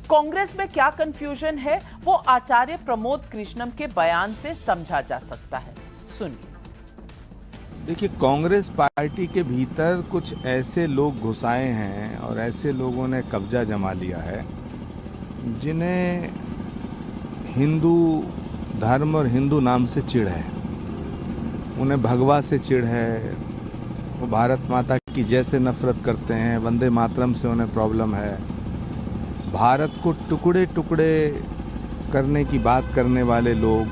कांग्रेस में क्या कंफ्यूजन है वो आचार्य प्रमोद कृष्णम के बयान से समझा जा सकता है। सुनिए। देखिए, कांग्रेस पार्टी के भीतर कुछ ऐसे लोग घुसाए हैं और ऐसे लोगों ने कब्जा जमा लिया है जिन्हें हिंदू धर्म और हिंदू नाम से चिढ़ है। उन्हें भगवा से चिढ़ है, वो भारत माता की जय से नफरत करते हैं, वंदे मातरम से उन्हें प्रॉब्लम है, भारत को टुकड़े टुकड़े करने की बात करने वाले लोग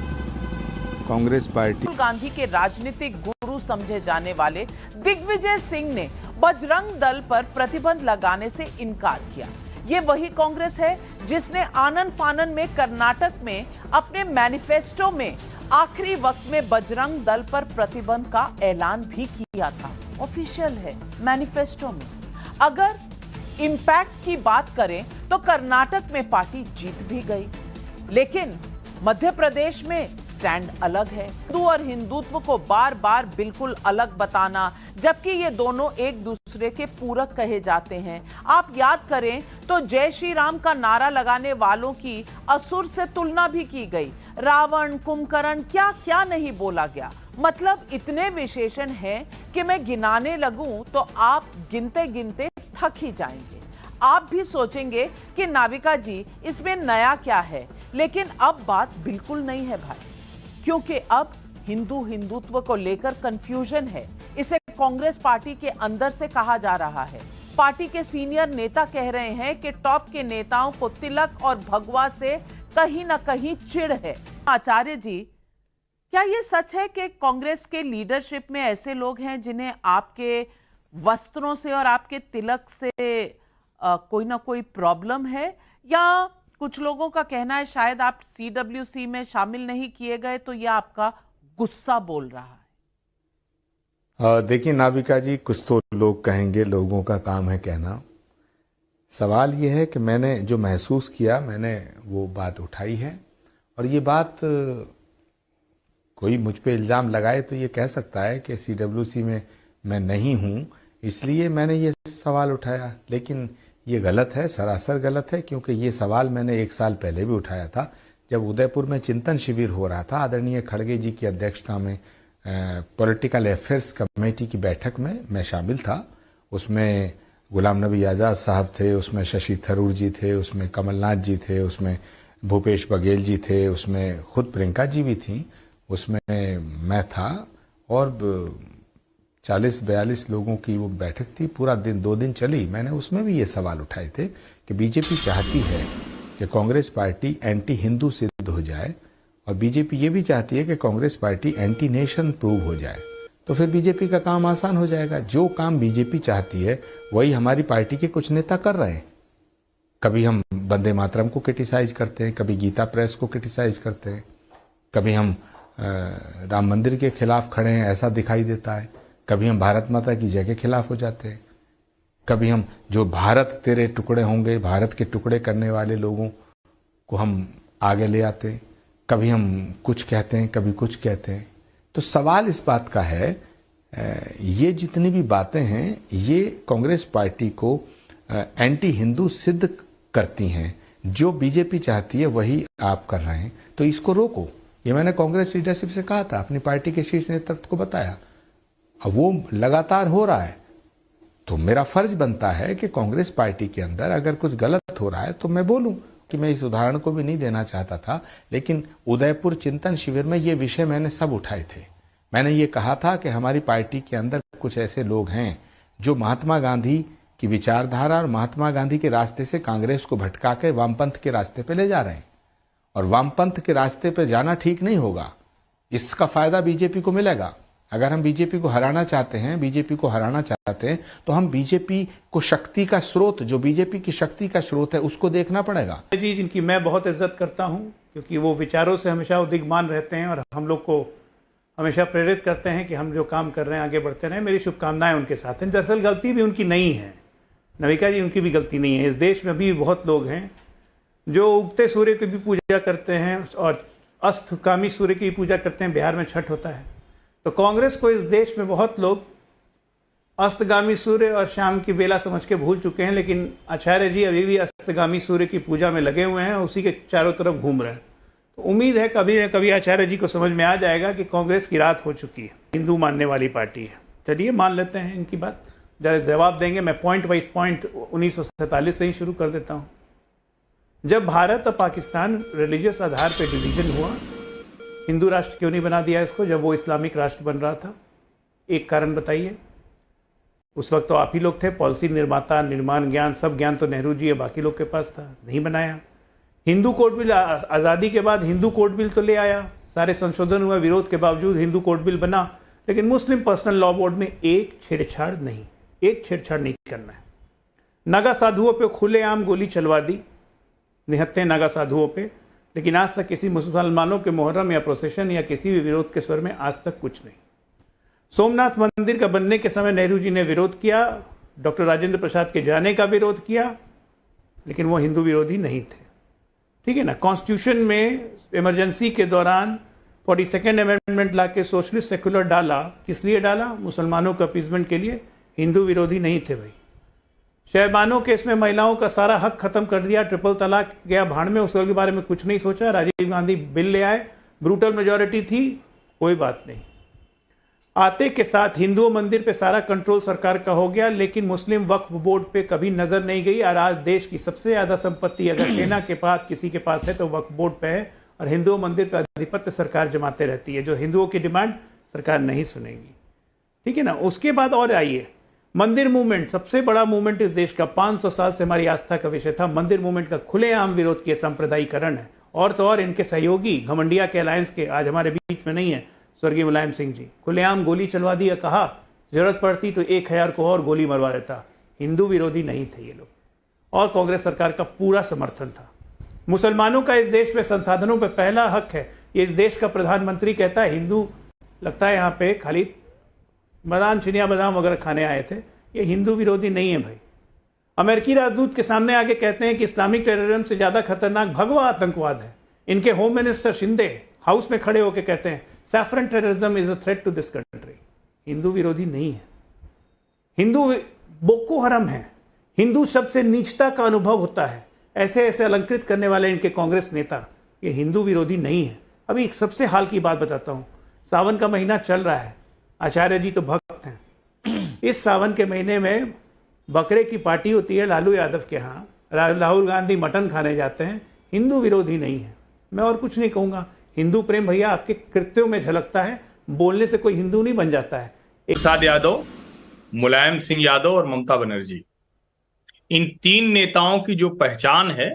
कांग्रेस पार्टी। गांधी के राजनीतिक गुरु समझे जाने वाले दिग्विजय सिंह ने बजरंग दल पर प्रतिबंध लगाने से इनकार किया। ये वही कांग्रेस है जिसने आनन फानन में कर्नाटक में अपने मैनिफेस्टो में आखिरी वक्त में बजरंग दल पर प्रतिबंध का ऐलान भी किया था। ऑफिशियल है मैनिफेस्टो में। अगर इंपैक्ट की बात करें तो कर्नाटक में पार्टी जीत भी गई, लेकिन मध्य प्रदेश में स्टैंड अलग है। हिंदू और हिंदुत्व को बार बार बिल्कुल अलग बताना, जबकि ये दोनों एक दूसरे के पूरक कहे जाते हैं। आप याद करें तो जय श्री राम का नारा लगाने वालों की असुर से तुलना भी की गई। रावण, कुंभकर्ण, क्या क्या नहीं बोला गया। मतलब इतने विशेषण हैं कि मैं गिनाने लगूं तो आप गिनते गिनते थक ही जाएंगे। आप भी सोचेंगे कि नाविका जी इसमें नया क्या है, लेकिन अब बात बिल्कुल नहीं है भाई, क्योंकि अब हिंदू हिंदुत्व को लेकर कंफ्यूजन है। इसे कांग्रेस पार्टी के अंदर से कहा जा रहा है। पार्टी के सीनियर नेता कह रहे हैं कि टॉप के नेताओं को तिलक और भगवा से कहीं ना कहीं चिढ़ है। आचार्य जी, क्या यह सच है कि कांग्रेस के लीडरशिप में ऐसे लोग हैं जिन्हें आपके वस्त्रों से और आपके तिलक से कोई ना कोई प्रॉब्लम है, या कुछ लोगों का कहना है शायद आप CWC में शामिल नहीं किए गए तो यह आपका गुस्सा बोल रहा है? देखिए नाविका जी, कुछ तो लोग कहेंगे, लोगों का काम है कहना। सवाल यह है कि मैंने जो महसूस किया मैंने वो बात उठाई है, और ये बात कोई मुझ पे इल्ज़ाम लगाए तो ये कह सकता है कि CWC में मैं नहीं हूँ इसलिए मैंने ये सवाल उठाया, लेकिन ये गलत है, सरासर गलत है, क्योंकि ये सवाल मैंने 1 साल पहले भी उठाया था जब उदयपुर में चिंतन शिविर हो रहा था। आदरणीय खड़गे जी की अध्यक्षता में पॉलिटिकल अफेयर्स कमेटी की बैठक में मैं शामिल था। उसमें गुलाम नबी आज़ाद साहब थे, उसमें शशि थरूर जी थे, उसमें कमलनाथ जी थे, उसमें भूपेश बघेल जी थे, उसमें खुद प्रियंका जी भी थी, उसमें मैं था, और 40-42 लोगों की वो बैठक थी। पूरा दिन 2 दिन चली। मैंने उसमें भी ये सवाल उठाए थे कि बीजेपी चाहती है कि कांग्रेस पार्टी एंटी हिंदू सिद्ध हो जाए, और बीजेपी ये भी चाहती है कि Congress party anti nation prove हो जाए। तो फिर बीजेपी का काम आसान हो जाएगा। जो काम बीजेपी चाहती है वही हमारी पार्टी के कुछ नेता कर रहे हैं। कभी हम वंदे मातरम को क्रिटिसाइज करते हैं, कभी गीता प्रेस को क्रिटिसाइज करते हैं, कभी हम राम मंदिर के खिलाफ खड़े हैं ऐसा दिखाई देता है, कभी हम भारत माता की जय के खिलाफ हो जाते हैं, कभी हम जो भारत तेरे टुकड़े होंगे, भारत के टुकड़े करने वाले लोगों को हम आगे ले आते हैं, कभी हम कुछ कहते हैं, कभी कुछ कहते हैं। तो सवाल इस बात का है, ये जितनी भी बातें हैं ये कांग्रेस पार्टी को एंटी हिंदू सिद्ध करती हैं। जो बीजेपी चाहती है वही आप कर रहे हैं, तो इसको रोको। ये मैंने कांग्रेस लीडरशिप से कहा था, अपनी पार्टी के शीर्ष नेतृत्व को बताया। अब वो लगातार हो रहा है, तो मेरा फर्ज बनता है कि कांग्रेस पार्टी के अंदर अगर कुछ गलत हो रहा है तो मैं बोलूं। कि मैं इस उदाहरण को भी नहीं देना चाहता था, लेकिन उदयपुर चिंतन शिविर में ये विषय मैंने सब उठाए थे। मैंने ये कहा था कि हमारी पार्टी के अंदर कुछ ऐसे लोग हैं जो महात्मा गांधी की विचारधारा और महात्मा गांधी के रास्ते से कांग्रेस को भटका के वामपंथ के रास्ते पे ले जा रहे हैं, और वामपंथ के रास्ते पे जाना ठीक नहीं होगा। इसका फायदा बीजेपी को मिलेगा। अगर हम बीजेपी को हराना चाहते हैं, तो हम बीजेपी को शक्ति का स्रोत, जो बीजेपी की शक्ति का स्रोत है, उसको देखना पड़ेगा। जी, जिनकी मैं बहुत इज्जत करता हूं, क्योंकि वो विचारों से हमेशा उद्दीपमान रहते हैं और हम लोग को हमेशा प्रेरित करते हैं कि हम जो काम कर रहे हैं आगे बढ़ते रहें। मेरी शुभकामनाएं उनके साथ हैं। दरअसल गलती भी उनकी नहीं है, नविका जी, उनकी भी गलती नहीं है। इस देश में भी बहुत लोग हैं जो उगते सूर्य की भी पूजा करते हैं और अस्तगामी सूर्य की पूजा करते हैं। बिहार में छठ होता है। तो कांग्रेस को इस देश में बहुत लोग अस्तगामी सूर्य और शाम की बेला समझ के भूल चुके हैं, लेकिन आचार्य जी अभी भी अस्तगामी सूर्य की पूजा में लगे हुए हैं, उसी के चारों तरफ घूम रहे हैं। तो उम्मीद है कभी न कभी आचार्य जी को समझ में आ जाएगा कि कांग्रेस की रात हो चुकी है, हिंदू मानने वाली पार्टी है। चलिए मान लेते हैं इनकी बात, जरा जवाब देंगे। मैं पॉइंट वाइज पॉइंट 1947 से ही शुरू कर देता हूँ। जब भारत और पाकिस्तान रिलीजियस आधार पर डिवीजन हुआ, हिंदू राष्ट्र क्यों नहीं बना दिया इसको जब वो इस्लामिक राष्ट्र बन रहा था? एक कारण बताइए। उस वक्त तो आप ही लोग थे पॉलिसी निर्माता, निर्माण ज्ञान, सब ज्ञान तो नेहरू जी या बाकी लोग के पास था, नहीं बनाया। हिंदू कोड बिल आज़ादी के बाद हिंदू कोड बिल तो ले आया, सारे संशोधन हुए, विरोध के बावजूद हिंदू कोड बिल बना, लेकिन मुस्लिम पर्सनल लॉ बोर्ड में एक छेड़छाड़ नहीं करना है। नागा साधुओं पे खुलेआम गोली चलवा दी, निहत्थे नागा साधुओं पे, लेकिन आज तक किसी मुसलमानों के मुहर्रम या प्रोसेशन या किसी भी विरोध के स्वर में आज तक कुछ नहीं। सोमनाथ मंदिर का बनने के समय नेहरू जी ने विरोध किया, डॉक्टर राजेंद्र प्रसाद के जाने का विरोध किया, लेकिन वो हिंदू विरोधी नहीं थे। ठीक है ना। कॉन्स्टिट्यूशन में इमरजेंसी के दौरान 42nd अमेंडमेंट ला के सोशलिस्ट सेक्युलर डाला, किस लिए डाला? मुसलमानों का अपीजमेंट के लिए, हिंदू विरोधी नहीं थे भाई। शहबानों केस में महिलाओं का सारा हक खत्म कर दिया, ट्रिपल तलाक गया भाड़ में, उसके बारे में कुछ नहीं सोचा। राजीव गांधी बिल ले आए, ब्रूटल मेजोरिटी थी, कोई बात नहीं। आते के साथ हिंदू मंदिर पे सारा कंट्रोल सरकार का हो गया, लेकिन मुस्लिम वक्फ बोर्ड पे कभी नजर नहीं गई। और आज देश की सबसे ज्यादा संपत्ति अगर सेना के पास किसी के पास है तो वक्फ बोर्ड पे है, और हिंदू मंदिर पे आधिपत्य सरकार जमाते रहती है। जो हिंदुओं की डिमांड सरकार नहीं सुनेगी। ठीक है ना। उसके बाद और आइए, मंदिर मूवमेंट, सबसे बड़ा मूवमेंट इस देश का, 500 साल से हमारी आस्था का विषय था। मंदिर मूवमेंट का खुलेआम विरोध किया, सांप्रदायिकरण है। और तो और इनके सहयोगी घमंडिया के अलायंस के, आज हमारे बीच में नहीं है, स्वर्गीय मुलायम सिंह जी, खुलेआम गोली चलवा दी, कहा जरूरत पड़ती तो 1000 को और गोली मरवा देता। हिंदू विरोधी नहीं थे ये लोग, और कांग्रेस सरकार का पूरा समर्थन था। मुसलमानों का इस देश में संसाधनों पर पहला हक है। ये इस देश का प्रधानमंत्री कहता है हिंदू, लगता है यहाँ पे खाली बादाम, चिनिया बादाम वगैरह खाने आए थे। ये हिंदू विरोधी नहीं है भाई। अमेरिकी राजदूत के सामने आके कहते हैं कि इस्लामिक टेररिज्म से ज्यादा खतरनाक भगवा आतंकवाद है। इनके होम मिनिस्टर शिंदे हाउस में खड़े होकर कहते हैं saffron terrorism is a threat to this country. Hindu विरोधी नहीं है। हिंदू बोको हरम है। हिंदू शब्द से नीचता का अनुभव होता है, ऐसे ऐसे अलंकृत करने वाले इनके कांग्रेस नेता, ये हिंदू विरोधी नहीं है। अभी सबसे हाल की बात बताता हूं। सावन का महीना चल रहा है, आचार्य जी तो भक्त हैं। इस सावन के महीने में बकरे की पार्टी होती है लालू यादव के यहाँ, राहुल गांधी मटन खाने जाते हैं। हिंदू विरोधी नहीं है। मैं और कुछ नहीं कहूंगा। हिंदू प्रेम भैया आपके कृत्यों में झलकता है, बोलने से कोई हिंदू नहीं बन जाता है। प्रसाद यादव, मुलायम सिंह यादव और ममता बनर्जी, इन 3 नेताओं की जो पहचान है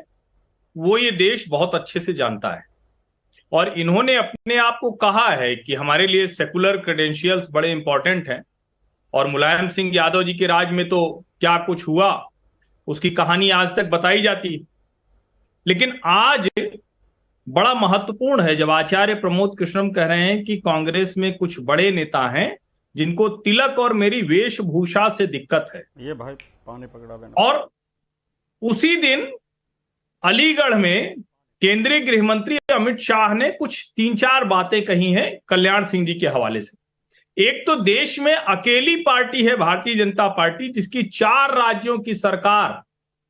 वो ये देश बहुत अच्छे से जानता है। और इन्होंने अपने आप को कहा है कि हमारे लिए सेकुलर क्रेडेंशियल्स बड़े इंपॉर्टेंट हैं। और मुलायम सिंह यादव जी के राज में तो क्या कुछ हुआ उसकी कहानी आज तक बताई जाती है। लेकिन आज बड़ा महत्वपूर्ण है जब आचार्य प्रमोद कृष्णम कह रहे हैं कि कांग्रेस में कुछ बड़े नेता हैं जिनको तिलक और मेरी वेशभूषा से दिक्कत है। ये भाई पानी पकड़ा देना। और उसी दिन अलीगढ़ में केंद्रीय गृह मंत्री अमित शाह ने कुछ 3-4 बातें कही हैं कल्याण सिंह जी के हवाले से। एक तो देश में अकेली पार्टी है भारतीय जनता पार्टी जिसकी 4 राज्यों की सरकार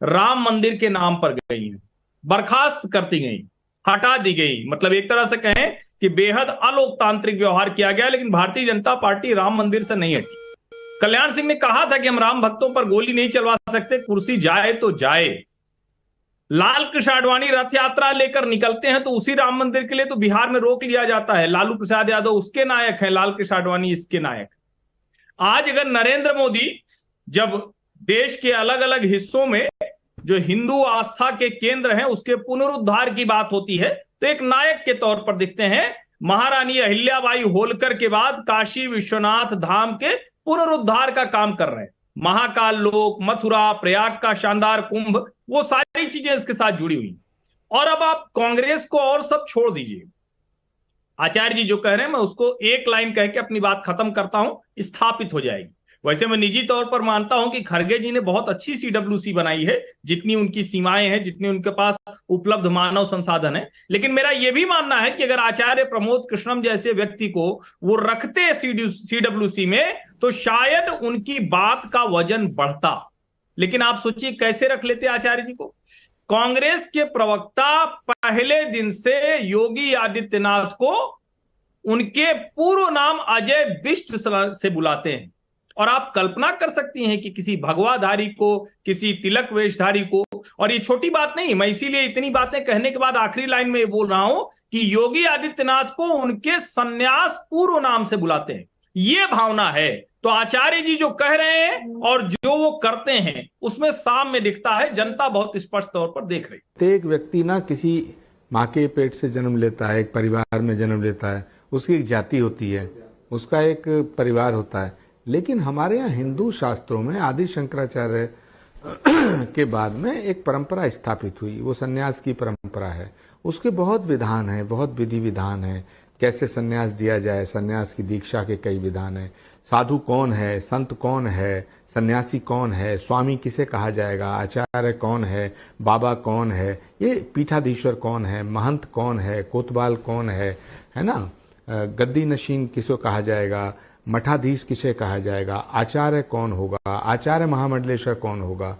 राम मंदिर के नाम पर गई है, बर्खास्त करती गई, हटा दी गई। मतलब एक तरह से कहें कि बेहद अलोकतांत्रिक व्यवहार किया गया, लेकिन भारतीय जनता पार्टी राम मंदिर से नहीं हटी। कल्याण सिंह ने कहा था कि हम राम भक्तों पर गोली नहीं चलवा सकते, कुर्सी जाए तो जाए। लाल कृष्ण आडवाणी रथ यात्रा लेकर निकलते हैं तो उसी राम मंदिर के लिए तो बिहार में रोक लिया जाता है। लालू प्रसाद यादव उसके नायक हैं, लाल कृष्ण आडवाणी इसके नायक। आज अगर नरेंद्र मोदी जब देश के अलग अलग हिस्सों में जो हिंदू आस्था के केंद्र हैं उसके पुनरुद्धार की बात होती है तो एक नायक के तौर पर दिखते हैं। महारानी अहिल्याबाई होलकर के बाद काशी विश्वनाथ धाम के पुनरुद्धार का काम कर रहे हैं। महाकाल लोक, मथुरा, प्रयाग का शानदार कुंभ, वो सारी चीजें इसके साथ जुड़ी हुई। और अब आप कांग्रेस को और सब छोड़ दीजिए। आचार्य जी जो कह रहे हैं मैं उसको एक लाइन कह के अपनी बात खत्म करता हूं, स्थापित हो जाएगी। वैसे मैं निजी तौर पर मानता हूं कि खड़गे जी ने बहुत अच्छी CWC बनाई है, जितनी उनकी सीमाएं हैं, जितनी उनके पास उपलब्ध मानव संसाधन है। लेकिन मेरा यह भी मानना है कि अगर आचार्य प्रमोद कृष्णम जैसे व्यक्ति को वो रखते CWC में तो शायद उनकी बात का वजन बढ़ता। लेकिन आप सोचिए कैसे रख लेते आचार्य जी को। कांग्रेस के प्रवक्ता पहले दिन से योगी आदित्यनाथ को उनके पूर्व नाम अजय बिष्ट से बुलाते हैं। और आप कल्पना कर सकती हैं कि किसी भगवाधारी को, किसी तिलक वेशधारी को, और ये छोटी बात नहीं, मैं इसीलिए इतनी बातें कहने के बाद आखिरी लाइन में ये बोल रहा हूं कि योगी आदित्यनाथ को उनके संन्यास पूर्व नाम से बुलाते हैं। ये भावना है। तो आचार्य जी जो कह रहे हैं और जो वो करते हैं उसमें सामने दिखता है, जनता बहुत स्पष्ट तौर पर देख रही है। एक व्यक्ति ना किसी माँ के पेट से जन्म लेता है, एक परिवार में जन्म लेता है, उसकी एक जाति होती है, उसका एक परिवार होता है। लेकिन हमारे यहाँ हिंदू शास्त्रों में आदि शंकराचार्य के बाद में एक परंपरा स्थापित हुई, वो सन्यास की परंपरा है। उसके बहुत विधान है, बहुत विधि विधान है, कैसे सन्यास दिया जाए, सन्यास की दीक्षा के कई विधान है। साधु कौन है, संत कौन है, सन्यासी कौन है, स्वामी किसे कहा जाएगा, आचार्य कौन है, बाबा कौन है, ये पीठाधीश्वर कौन है, महंत कौन है, कोतवाल कौन है ना, गद्दी नशीन किसे कहा जाएगा, मठाधीश किसे कहा जाएगा, आचार्य कौन होगा, आचार्य महामंडलेश्वर कौन होगा,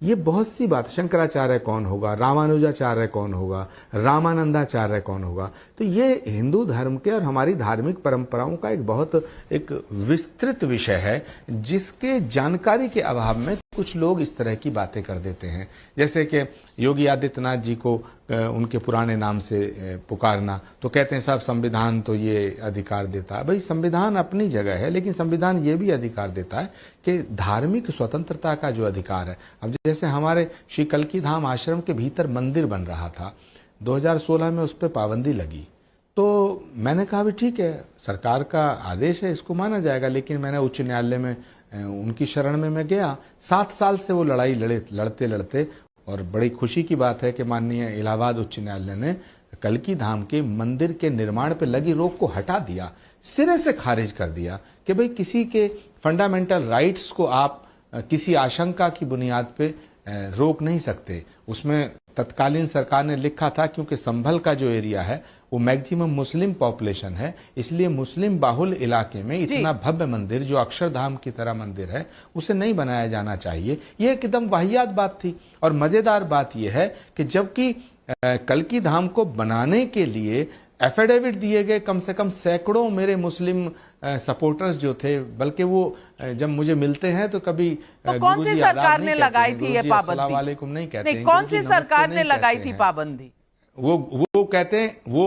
ये बहुत सी बात, शंकराचार्य कौन होगा, रामानुजाचार्य कौन होगा, रामानंदाचार्य कौन होगा। तो ये हिंदू धर्म के और हमारी धार्मिक परंपराओं का एक विस्तृत विषय है, जिसके जानकारी के अभाव में कुछ लोग इस तरह की बातें कर देते हैं। जैसे कि योगी आदित्यनाथ जी को उनके पुराने नाम से पुकारना, तो कहते हैं साहब संविधान तो ये अधिकार देता है। भाई संविधान अपनी जगह है, लेकिन संविधान ये भी अधिकार देता है कि धार्मिक स्वतंत्रता का जो अधिकार है। अब जैसे हमारे श्री कल्की धाम आश्रम के भीतर मंदिर बन रहा था, 2016 में उस पर पाबंदी लगी, तो मैंने कहा भी ठीक है, सरकार का आदेश है, इसको माना जाएगा। लेकिन मैंने उच्च न्यायालय में उनकी शरण में मैं गया। 7 साल से वो लड़ाई लड़ते और बड़ी खुशी की बात है कि माननीय इलाहाबाद उच्च न्यायालय ने कल्की धाम के मंदिर के निर्माण पर लगी रोक को हटा दिया, सिरे से खारिज कर दिया कि भाई किसी के फंडामेंटल राइट्स को आप किसी आशंका की बुनियाद पे रोक नहीं सकते। उसमें तत्कालीन सरकार ने लिखा था क्योंकि संभल का जो एरिया है वो मैक्सिमम मुस्लिम पॉपुलेशन है, इसलिए मुस्लिम बाहुल इलाके में इतना भव्य मंदिर जो अक्षरधाम की तरह मंदिर है उसे नहीं बनाया जाना चाहिए। ये एकदम वाहियात बात थी। और मजेदार बात यह है कि जबकि कल्की धाम को बनाने के लिए एफिडेविट दिए गए कम से कम सैकड़ों मेरे मुस्लिम सपोर्टर्स जो थे, बल्कि वो जब मुझे मिलते हैं तो कभी तो कौन सी सरकार ने लगाई थी ये पाबंदी? वालेकुम नहीं कहते नहीं, कौन सी सरकार ने लगाई थी पाबंदी? वो कहते हैं वो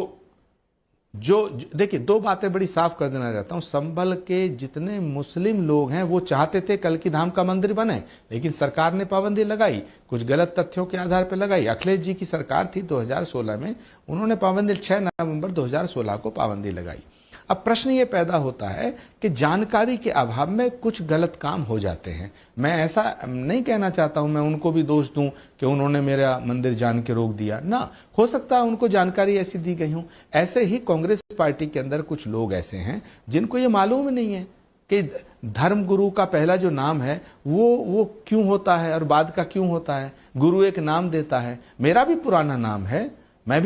जो देखिए, 2 बातें बड़ी साफ कर देना चाहता हूं। संभल के जितने मुस्लिम लोग हैं वो चाहते थे कल्की धाम का मंदिर बने, लेकिन सरकार ने पाबंदी लगाई, कुछ गलत तथ्यों के आधार पर लगाई। अखिलेश जी की सरकार थी 2016 में, उन्होंने पाबंदी 6 नवंबर 2016 को पाबंदी लगाई। अब प्रश्न ये पैदा होता है कि जानकारी के अभाव में कुछ गलत काम हो जाते हैं। मैं ऐसा नहीं कहना चाहता हूं, मैं उनको भी दोष दूं कि उन्होंने मेरा मंदिर जान के रोक दिया ना, हो सकता है उनको जानकारी ऐसी दी गई हो। ऐसे ही कांग्रेस पार्टी के अंदर कुछ लोग ऐसे हैं जिनको ये मालूम नहीं है कि धर्मगुरु का पहला जो नाम है वो क्यों होता है और बाद का क्यों होता है। गुरु एक नाम देता है, मेरा भी पुराना नाम है, मैं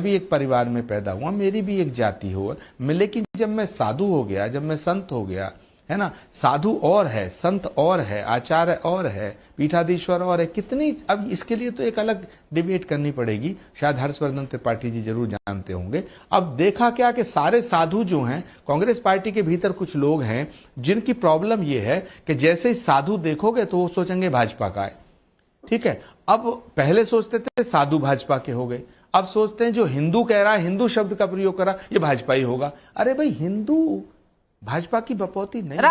भी एक परिवार में पैदा हुआ, मेरी भी एक जाति हो, लेकिन जब मैं साधु हो गया, जब मैं संत हो गया, है ना, साधु और है, संत और है, आचार्य और है, पीठाधीश्वर और है, कितनी। अब इसके लिए तो एक अलग डिबेट करनी पड़ेगी, शायद हर्षवर्धन त्रिपाठी जी जरूर जानते होंगे। अब देखा क्या कि सारे साधु जो हैं, कांग्रेस पार्टी के भीतर कुछ लोग हैं जिनकी प्रॉब्लम ये है कि जैसे ही साधु देखोगे तो वो सोचेंगे भाजपा का है, ठीक है। अब पहले सोचते थे साधु भाजपा के हो गए, अब सोचते हैं जो हिंदू कह रहा है, हिंदू शब्द का प्रयोग करा, ये भाजपा ही होगा। अरे भाई, हिंदू भाजपा की बपौती नहीं है।